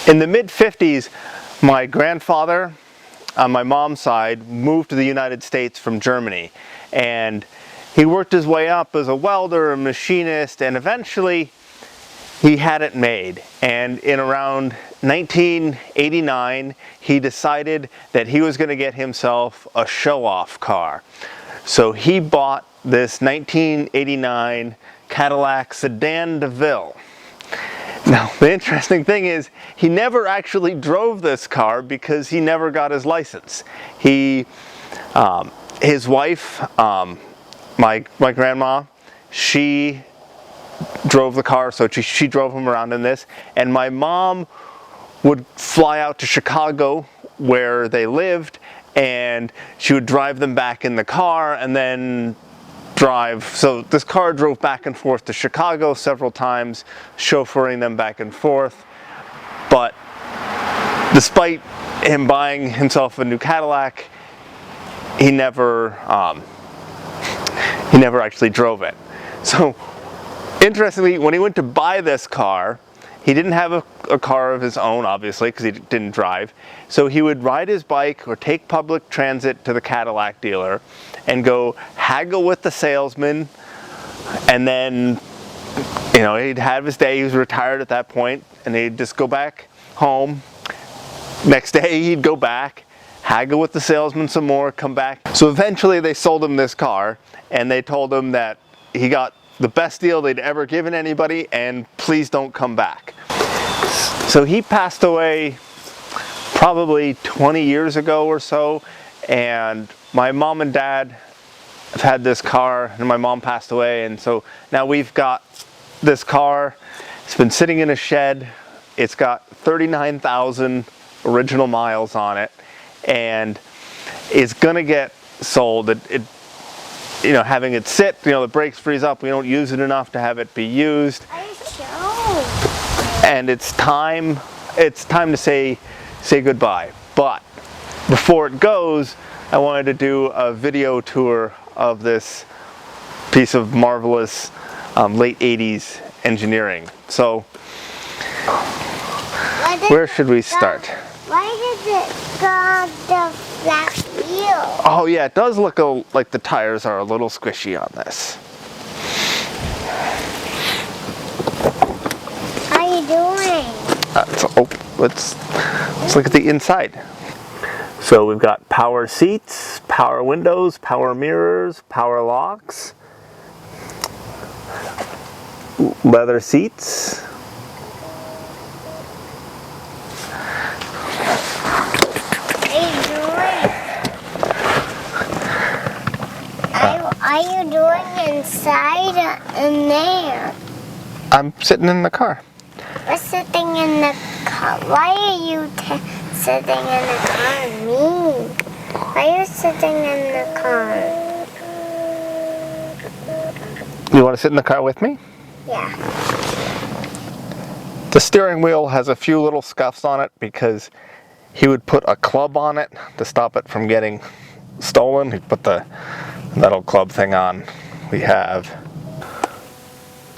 In the mid-50s, my grandfather on my mom's side moved to the United States from Germany, and he worked his way up as a welder, a machinist, and eventually he had it made. And in around 1989, he decided that he was going to get himself a show-off car. So he bought this 1989 Cadillac Sedan DeVille. Now, the interesting thing is, he never actually drove this car because he never got his license. His wife, my grandma, she drove the car, so she drove him around in this. And my mom would fly out to Chicago, where they lived, and she would drive them back in the car and then drive. So this car drove back and forth to Chicago several times, chauffeuring them back and forth. But despite him buying himself a new Cadillac, he never actually drove it. So interestingly, when he went to buy this car, he didn't have a car of his own, obviously, because he didn't drive. So he would ride his bike or take public transit to the Cadillac dealer and go haggle with the salesman. And then, you know, he'd have his day. He was retired at that point, and he'd just go back home. Next day, he'd go back, haggle with the salesman some more, come back. So eventually, they sold him this car, and they told him that he got the best deal they'd ever given anybody, and please don't come back. So he passed away probably 20 years ago or so, and my mom and dad have had this car, and my mom passed away, and so now we've got this car. It's been sitting in a shed. It's got 39,000 original miles on it, and it's gonna get sold. You know, having it sit, you know, the brakes freeze up, we don't use it enough to have it be used. And it's time to say goodbye. But before it goes, I wanted to do a video tour of this piece of marvelous late 80s engineering. So where should we start? Why does it got the flat wheel? Oh yeah, it does look like the tires are a little squishy on this. How are you doing? Let's look at the inside. So we've got power seats, power windows, power mirrors, power locks, leather seats. Are you doing inside in there? I'm sitting in the car. We're sitting in the car. Why are you sitting in the car? Me. Why are you sitting in the car? You want to sit in the car with me? Yeah. The steering wheel has a few little scuffs on it because he would put a club on it to stop it from getting stolen. He'd put the metal club thing on. We have.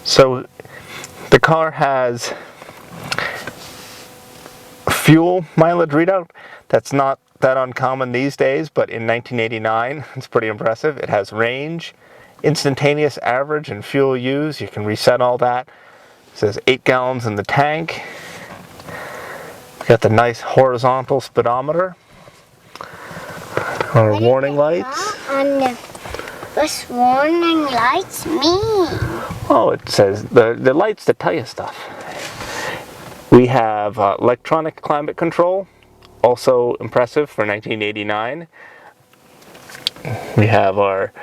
So the car has fuel mileage readout. That's not that uncommon these days, but in 1989, it's pretty impressive. It has range, instantaneous average, and fuel use. You can reset all that. It says 8 gallons in the tank. We've got the nice horizontal speedometer. Our warning lights. What's warning lights mean? Oh, it says the lights that tell you stuff. We have electronic climate control, also impressive for 1989. We have our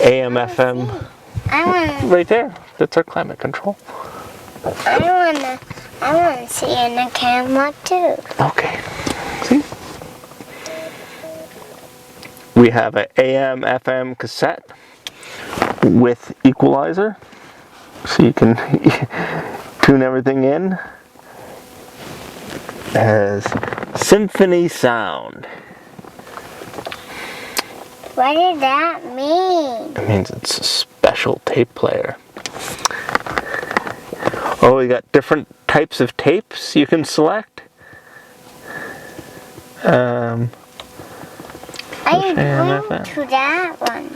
AM, FM. Right there. That's our climate control. I wanna see in the camera too. Okay. See? We have an AM, FM cassette with equalizer, so you can tune everything in. It has symphony sound. What does that mean? It means it's a special tape player. Oh, we got different types of tapes you can select. I'm going to that one.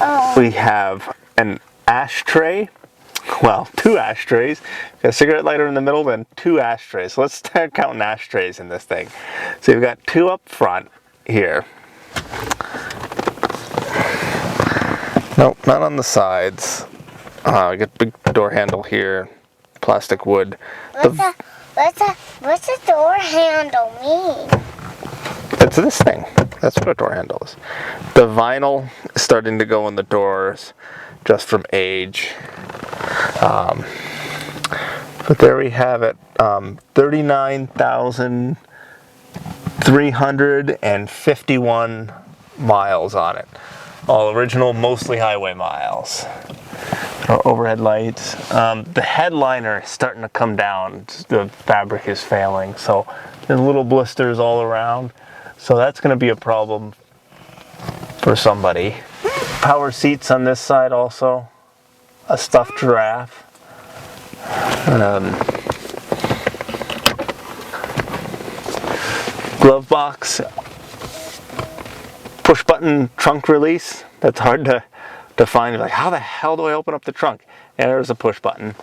Oh. We have an ashtray. Well, 2 ashtrays. Got a cigarette lighter in the middle, then 2 ashtrays. So let's start counting ashtrays in this thing. So you've got 2 up front here. Nope, not on the sides. I got a big door handle here, plastic wood. What's a door handle mean? It's this thing. That's what a door handle is. The vinyl is starting to go in the doors just from age. But there we have it. 39,351 miles on it. All original, mostly highway miles. Our overhead lights. The headliner is starting to come down. The fabric is failing, so there's little blisters all around. So that's going to be a problem for somebody. Power seats on this side also. A stuffed giraffe. Glove box. Push button trunk release. That's hard to find. Like, how the hell do I open up the trunk? And there's a push button.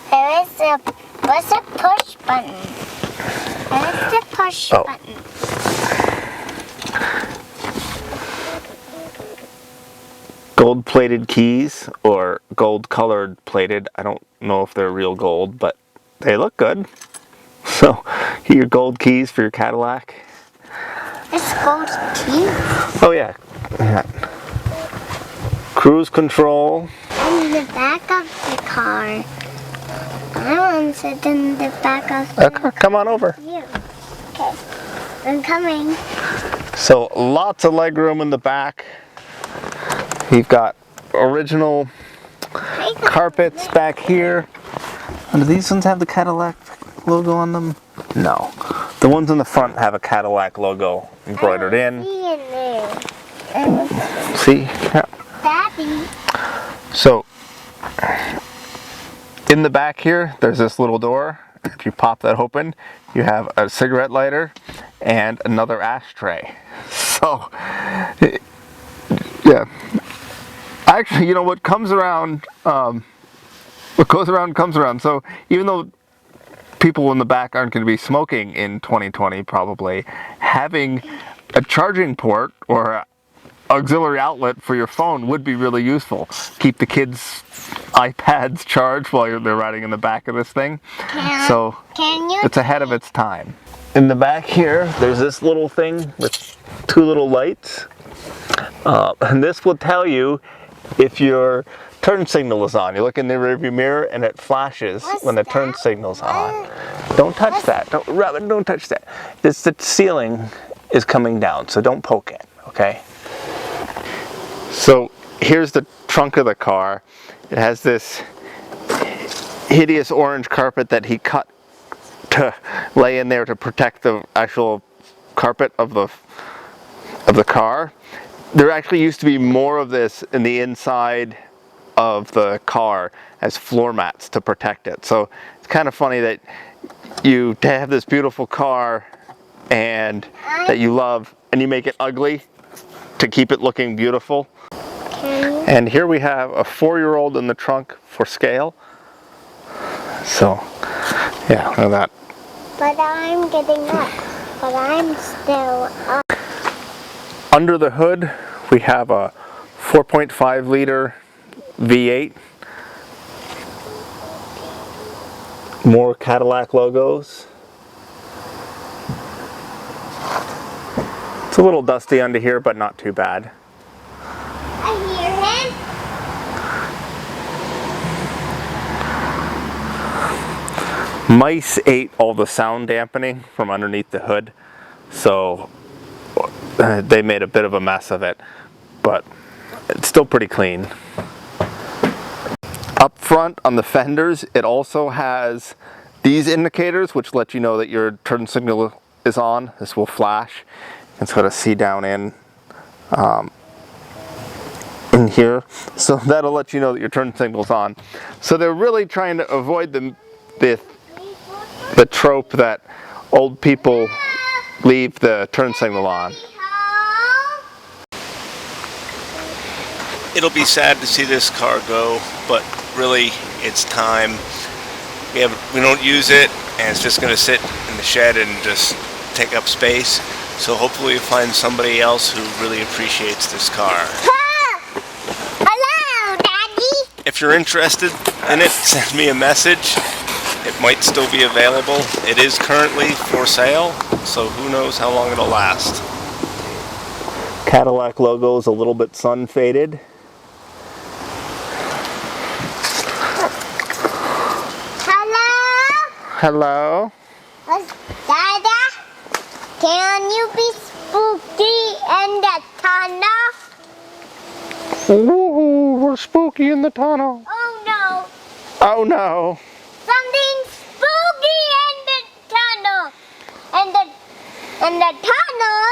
What's a push button? What's the push button? Gold plated keys, or gold colored plated. I don't know if they're real gold, but they look good. So, your gold keys for your Cadillac. It's gold keys. Oh yeah. Cruise control. In the back of the car. I want to sit in the back of the car. Come on over. You. Okay. I'm coming. So lots of leg room in the back. You've got original carpets back here. And do these ones have the Cadillac logo on them? No. The ones in the front have a Cadillac logo embroidered in. See in there. See? Yeah. Daddy. So, in the back here, there's this little door. If you pop that open, you have a cigarette lighter and another ashtray. So, yeah. Actually, you know, what comes around, what goes around comes around. So, even though people in the back aren't going to be smoking in 2020, probably, having a charging port or an auxiliary outlet for your phone would be really useful. Keep the kids' iPads charged while they're riding in the back of this thing. So it's ahead of its time. In the back here, there's this little thing with 2 little lights. And this will tell you if your turn signal is on. You look in the rearview mirror and it flashes when the turn signal's on. Don't touch that. Don't touch that. The ceiling is coming down, so don't poke it, okay? So here's the trunk of the car. It has this hideous orange carpet that he cut to lay in there to protect the actual carpet of the car. There actually used to be more of this in the inside of the car as floor mats to protect it. So it's kind of funny that you have this beautiful car and that you love, and you make it ugly to keep it looking beautiful. And here we have a 4-year-old in the trunk for scale. So, yeah, look at that. But I'm getting up. But I'm still up. Under the hood, we have a 4.5 liter V8. More Cadillac logos. It's a little dusty under here, but not too bad. I hear him. Mice ate all the sound dampening from underneath the hood, so they made a bit of a mess of it, but it's still pretty clean. Up front on the fenders, it also has these indicators which let you know that your turn signal is on. This will flash. You can sort of see down in here, so that'll let you know that your turn signal's on. So they're really trying to avoid the the trope that old people leave the turn signal on. It'll be sad to see this car go, but really it's time. We don't use it, and it's just going to sit in the shed and just take up space. So hopefully we find somebody else who really appreciates this car. Hello, Daddy. If you're interested in it, send me a message. It might still be available. It is currently for sale, so who knows how long it'll last. Cadillac logo is a little bit sun faded. Hello? Dada, can you be spooky in the tunnel? Ooh, we're spooky in the tunnel. Oh no. Oh no. Something spooky in the tunnel. And the tunnel